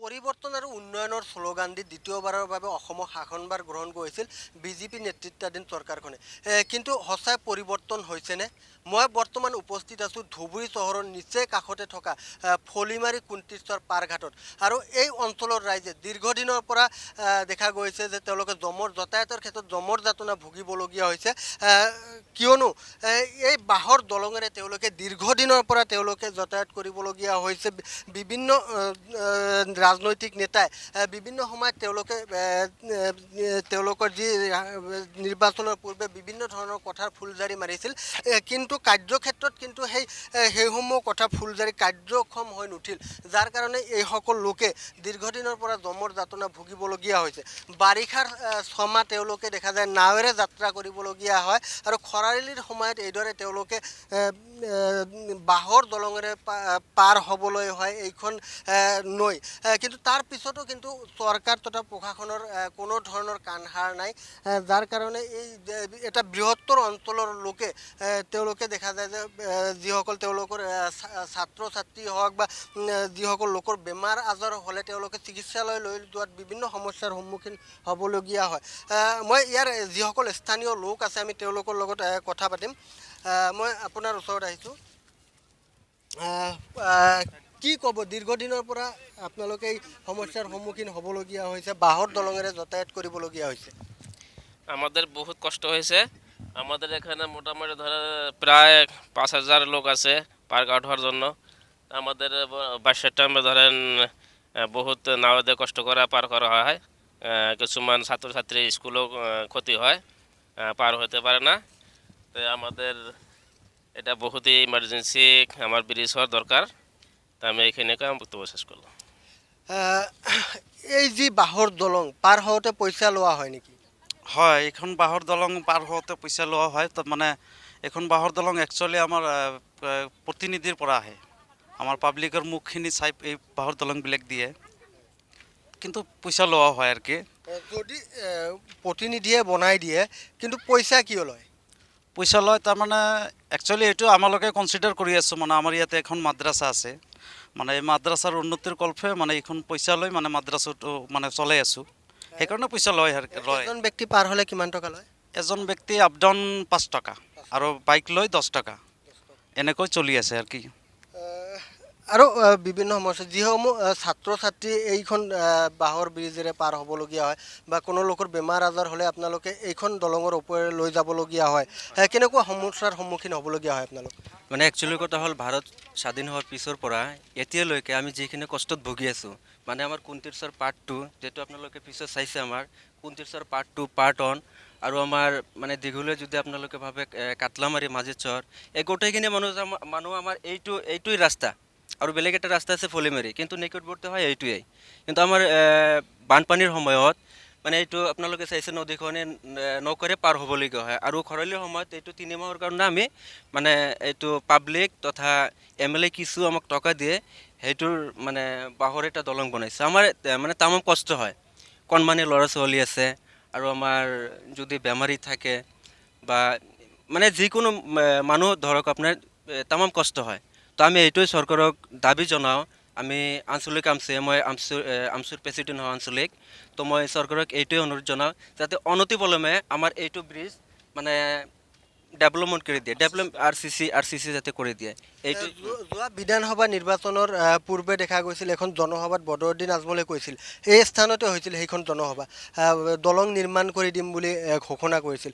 পৰিৱৰ্তন আৰু উন্নয়নৰ শ্লোগান দি দ্বিতীয়বাৰৰ বাবে অসমক শাসনভাৰ গ্ৰহণ কৰিছিল বিজেপি নেতৃত্বাধীন চৰকাৰখনে। কিন্তু সঁচাই পৰিৱৰ্তন হৈছেনে? মই বৰ্তমান উপস্থিত আছোঁ ধুবুৰী চহৰৰ নিচেই কাষতে থকা ফলিমাৰী কুন্তিশ্বৰ পাৰঘাটত। আৰু এই অঞ্চলৰ ৰাইজে দীৰ্ঘদিনৰ পৰা দেখা গৈছে যে তেওঁলোকে যাতায়াতৰ ক্ষেত্ৰত জমৰ যাতনা ভুগিবলগীয়া হৈছে। কিয়নো এই বাঁহৰ দলঙেৰে তেওঁলোকে দীৰ্ঘদিনৰ পৰা তেওঁলোকে যাতায়াত কৰিবলগীয়া হৈছে। বিভিন্ন ৰাজনৈতিক নেতাই বিভিন্ন সময়ত তেওঁলোকৰ যি নিৰ্বাচনৰ পূৰ্বে বিভিন্ন ধৰণৰ কথাৰ ফুলজাৰি মাৰিছিল, কিন্তু কাৰ্যক্ষেত্ৰত কিন্তু সেইসমূহ কথা ফুলজাৰি কাৰ্যক্ষম হৈ নুঠিল, যাৰ কাৰণে এইসকল লোকে দীৰ্ঘদিনৰ পৰা জমৰ যাতনা ভুগিবলগীয়া হৈছে। বাৰিষাৰ ছমাহ তেওঁলোকে দেখা যায় নাৱেৰে যাত্ৰা কৰিবলগীয়া হয়, আৰু খৰালিৰ সময়ত এইদৰে তেওঁলোকে বাঁহৰ দলঙেৰে পাৰ হ'বলৈ হয় এইখন নৈ। কিন্তু তাৰ পিছতো কিন্তু চৰকাৰ তথা প্ৰশাসনৰ কোনো ধৰণৰ কাণসাৰ নাই, যাৰ কাৰণে এই এটা বৃহত্তৰ অঞ্চলৰ লোকে তেওঁলোকে দেখা যায় যে যিসকল তেওঁলোকৰ ছাত্ৰ ছাত্ৰী হওক বা যিসকল লোকৰ বেমাৰ আজাৰ হ'লে তেওঁলোকে চিকিৎসালয় লৈ যোৱাত বিভিন্ন সমস্যাৰ সন্মুখীন হ'বলগীয়া হয়। মই ইয়াৰ যিসকল স্থানীয় লোক আছে আমি তেওঁলোকৰ লগত কথা পাতিম। মই আপোনাৰ ওচৰত আহিছোঁ। কি ক'ব, দীৰ্ঘদিনৰ পৰা আপোনালোকে এই সমস্যাৰ সন্মুখীন হ'বলগীয়া হৈছে, বাঁহৰ দলঙেৰে যাতায়াত কৰিবলগীয়া হৈছে? আমাদের বহুত কষ্ট হয়েছে। আমাদের এখানে মোটামুটি ধরে প্রায় 5,000 লোক আছে পার্ক আউট হওয়ার জন্য। আমাদের বাসের টাইমে ধরেন বহুত নাওয়াতে কষ্ট করে পার করা হয়। কিছুমান ছাত্রছাত্রী স্কুলও ক্ষতি হয়, পার হতে পারে না। তো আমাদের এটা বহুতই ইমার্জেন্সি, আমার ব্রিজ হওয়ার দরকার। তা আমি এইখানে বক্তব্য শেষ করলাম। এই যি বাঁহৰ দলং পাৰ হওঁতে পইচা লোৱা হয় নেকি? হয়, এইখন বাঁহৰ দলং পাৰ হওঁতে পইচা লোৱা হয়। তো মানে এইখন বাঁহৰ দলং একচুৱেলি আমাৰ প্ৰতিনিধিৰ পৰা আহে। আমাৰ পাব্লিকৰ মুখখিনি চাই এই বাঁহৰ দলংবিলাক দিয়ে, কিন্তু পইচা লোৱা হয় আৰু কি। যদি প্ৰতিনিধিয়ে বনাই দিয়ে, কিন্তু পইচা কিয় লয়? পইচা লয় তাৰমানে একচুৱেলি এইটো আমালোকে কনচিডাৰ কৰি আছোঁ। মানে আমাৰ ইয়াতে এখন মাদ্ৰাছা আছে, মানে এই মাদ্ৰাছাৰ উন্নতিৰ কল্পে মানে এইখন পইচা লৈ মানে মাদ্ৰাছাটো মানে চলাই আছোঁ, সেইকাৰণে পইচা লয়। এজন ব্যক্তি পাৰ হ'লে কিমান টকা লয়? এজন ব্যক্তি আপ ডাউন 5 টকা আৰু বাইক লৈ 10 টকা, এনেকৈ চলি আছে আৰু কি। আৰু বিভিন্ন সমস্যা যিসমূহ ছাত্ৰ ছাত্ৰী এইখন বাঁহৰ ব্ৰিজেৰে পাৰ হ'বলগীয়া হয়, বা কোনো লোকৰ বেমাৰ আজাৰ হ'লে আপোনালোকে এইখন দলঙৰ ওপৰেৰে লৈ যাবলগীয়া হয়, কেনেকুৱা সমস্যাৰ সন্মুখীন হ'বলগীয়া হয় আপোনালোক? মানে একচুৱেলি কথা হ'ল, ভাৰত স্বাধীন হোৱাৰ পিছৰ পৰা এতিয়ালৈকে আমি যিখিনি কষ্টত ভুগি আছোঁ, মানে আমাৰ কুন্তিশ্বৰ পাৰ্ট 2, যিটো আপোনালোকে পিছত চাইছে, আমাৰ কুন্তিশ্বৰ পাৰ্ট 2, পাৰ্ট 1, আৰু আমাৰ মানে দীঘলীয়া যদি আপোনালোকে ভাবে কাটলামাৰী মাজিচৰ, এই গোটেইখিনি মানুহ আমাৰ এইটোৱেই ৰাস্তা, আৰু বেলেগ এটা ৰাস্তা আছে ফলিমাৰী, কিন্তু নিকটৱৰ্তী হয় এইটোৱেই। কিন্তু আমাৰ বানপানীৰ সময়ত মানে এইটো আপোনালোকে চাইছে নদীখনে নৌকাৰে পাৰ হ'বলগীয়া হয়, আৰু খৰালিৰ সময়ত এইটো 3 মাহৰ কাৰণে আমি মানে এইটো পাব্লিক তথা MLA কিছু আমাক টকা দিয়ে, সেইটোৰ মানে বাঁহৰ এটা দলং বনাইছে। আমাৰ মানে তামাম কষ্ট হয়, কণমানি ল'ৰা ছোৱালী আছে, আৰু আমাৰ যদি বেমাৰী থাকে বা মানে যিকোনো মানুহ ধৰক আপোনাৰ তামাম কষ্ট হয়। তো আমি এইটোৱে চৰকাৰক দাবী জনাওঁ। আমি আঞ্চলিক মই আমচুৰ প্ৰেচিডেণ্ট হয় আঞ্চলিক। তো মই চৰকাৰক এইটোৱে অনুৰোধ জনাওঁ যাতে অনতিপলমে আমাৰ এইটো ব্ৰিজ মানে ডেভেলপমেণ্ট কৰি দিয়ে, RCC যাতে কৰি দিয়ে। এইটো যোৱা বিধানসভা নিৰ্বাচনৰ পূৰ্বে দেখা গৈছিল এখন জনসভাত বদৰুদ্দিন আজমলে কৈছিল, এই স্থানতে হৈছিল সেইখন জনসভা, দলং নিৰ্মাণ কৰি দিম বুলি ঘোষণা কৰিছিল।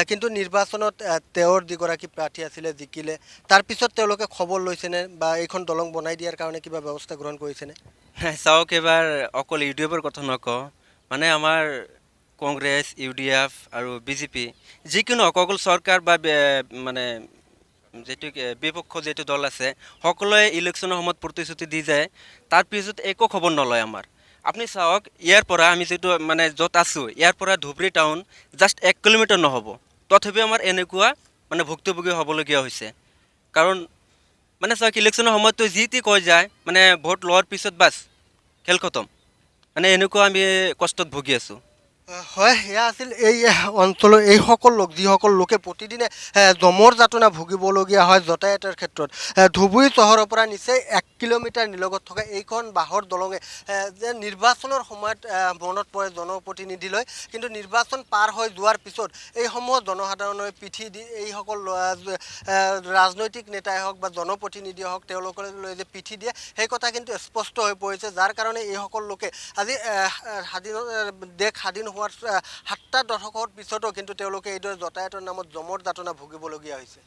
কিন্তু নিৰ্বাচনত তেওঁৰ যিগৰাকী প্ৰাৰ্থী আছিলে জিকিলে, তাৰপিছত তেওঁলোকে খবৰ লৈছেনে বা এইখন দলং বনাই দিয়াৰ কাৰণে কিবা ব্যৱস্থা গ্ৰহণ কৰিছেনে? চাওক, এবাৰ অকল UDFৰ কথা নকওঁ, মানে আমাৰ কংগ্ৰেছ, UDF আৰু BJP যিকোনো অকল চৰকাৰ বা মানে যিটো বিপক্ষ যিটো দল আছে, সকলোৱে ইলেকশ্যনৰ সময়ত প্ৰতিশ্ৰুতি দি যায়, তাৰপিছত একো খবৰ নলয় আমাৰ। আপুনি চাওক, ইয়াৰ পৰা আমি যিটো মানে য'ত আছোঁ, ইয়াৰ পৰা ধুবুৰী টাউন জাষ্ট 1 কিলোমিটাৰ নহ'ব, তথাপিও আমাৰ এনেকুৱা মানে ভুক্তভোগী হ'বলগীয়া হৈছে। কাৰণ মানে চাওক, ইলেকশ্যনৰ সময়ততো যি টি কৈ যায়, মানে ভোট লোৱাৰ পিছত বাছ খেল খতম, মানে এনেকুৱা আমি কষ্টত ভুগি আছোঁ। হয়, সেয়া আছিল এই অঞ্চলৰ এইসকল লোক যিসকল লোকে প্ৰতিদিনে যমৰ যাতনা ভুগিবলগীয়া হয় যাতায়াতৰ ক্ষেত্ৰত। ধুবুৰী চহৰৰ পৰা নিচেই 1 কিলোমিটাৰ নিলগত থকা এইখন বাঁহৰ দলঙে যে নিৰ্বাচনৰ সময়ত মনত পৰে জনপ্ৰতিনিধিলৈ, কিন্তু নিৰ্বাচন পাৰ হৈ যোৱাৰ পিছত এইসমূহ জনসাধাৰণৰ পিঠি দি এইসকল ৰাজনৈতিক নেতাই হওক বা জনপ্ৰতিনিধিয়ে হওক তেওঁলোকলৈ যে পিঠি দিয়ে সেই কথা কিন্তু স্পষ্ট হৈ পৰিছে, যাৰ কাৰণে এইসকল লোকে আজি দেশ স্বাধীন হোৱাৰ 7টা দশকৰ পিছতো কিন্তু তেওঁলোকে এইদৰে যাতায়াতৰ নামত যমৰ যাতনা ভুগিবলগীয়া হৈছে।